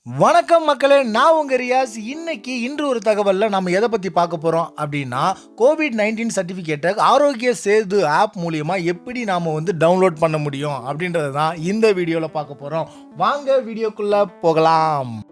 வணக்கம் மக்களே, நான் உங்க ரியாஸ். இன்று ஒரு தகவல்ல நம்ம எதை பத்தி பார்க்க போறோம் அப்படின்னா, COVID-19 சர்டிபிகேட்டை ஆரோக்கிய சேது ஆப் மூலியமா எப்படி நாம டவுன்லோட் பண்ண முடியும் அப்படின்றது தான் இந்த வீடியோல பார்க்க போறோம். வாங்க வீடியோக்குள்ள போகலாம்.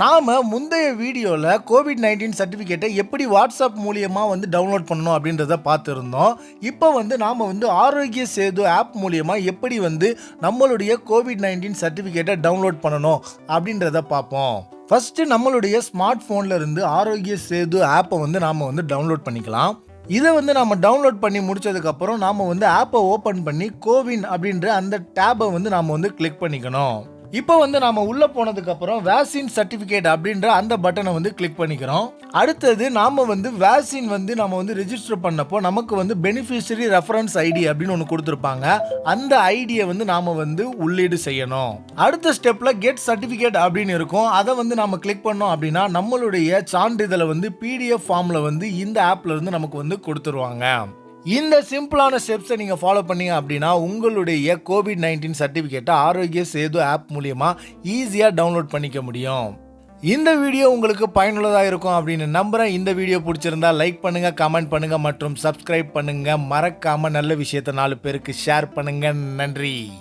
நாம முந்தைய வீடியோவில் COVID-19 சர்டிஃபிகேட்டை எப்படி வாட்ஸ்அப் மூலியமாக டவுன்லோட் பண்ணணும் அப்படின்றத பார்த்துருந்தோம். இப்போ நாம் ஆரோக்கிய சேது ஆப் மூலியமாக எப்படி நம்மளுடைய COVID-19 சர்டிஃபிகேட்டை டவுன்லோட் பண்ணணும் அப்படின்றத பார்ப்போம். ஃபர்ஸ்ட் நம்மளுடைய ஸ்மார்ட் ஃபோன்ல இருந்து ஆரோக்கிய சேது ஆப்பை நாம் டவுன்லோட் பண்ணிக்கலாம். இதை நம்ம டவுன்லோட் பண்ணி முடிச்சதுக்கப்புறம் நாம் ஆப்பை ஓப்பன் பண்ணி கோவின் அப்படின்ற அந்த டேபை நாம் கிளிக் பண்ணிக்கணும். இப்போ நாம உள்ள போனதுக்கு அப்புறம் வேக்சின் சர்டிபிகேட் அப்படின்ற அந்த பட்டனை கிளிக் பண்ணிக்கிறோம். அடுத்தது நாம வேக்சின் நாம ரெஜிஸ்டர் பண்ணப்போ நமக்கு பெனிஃபிஷியரி ரெஃபரன்ஸ் ஐடி அப்படின்னு ஒன்று கொடுத்துருப்பாங்க. அந்த ஐடியை நாம உள்ளீடு செய்யணும். அடுத்த ஸ்டெப்ல கெட் சர்டிபிகேட் அப்படின்னு இருக்கும். அதை நாம கிளிக் பண்ணோம் அப்படின்னா நம்மளுடைய சான்றிதழை பிடிஎஃப் ஃபார்ம்ல இந்த ஆப்ல இருந்து நமக்கு கொடுத்துருவாங்க. இந்த சிம்பிளான ஸ்டெப்ஸை நீங்கள் ஃபாலோ பண்ணீங்க அப்படின்னா உங்களுடைய COVID-19 சர்டிஃபிகேட்டை ஆரோக்கிய சேது ஆப் மூலியமா ஈஸியாக டவுன்லோட் பண்ணிக்க முடியும். இந்த வீடியோ உங்களுக்கு பயனுள்ளதாக இருக்கும் அப்படின்னு நம்புகிறேன். இந்த வீடியோ பிடிச்சிருந்தா லைக் பண்ணுங்க, கமெண்ட் பண்ணுங்க மற்றும் சப்ஸ்கிரைப் பண்ணுங்க. மறக்காம நல்ல விஷயத்தை 4 பேருக்கு ஷேர் பண்ணுங்க. நன்றி.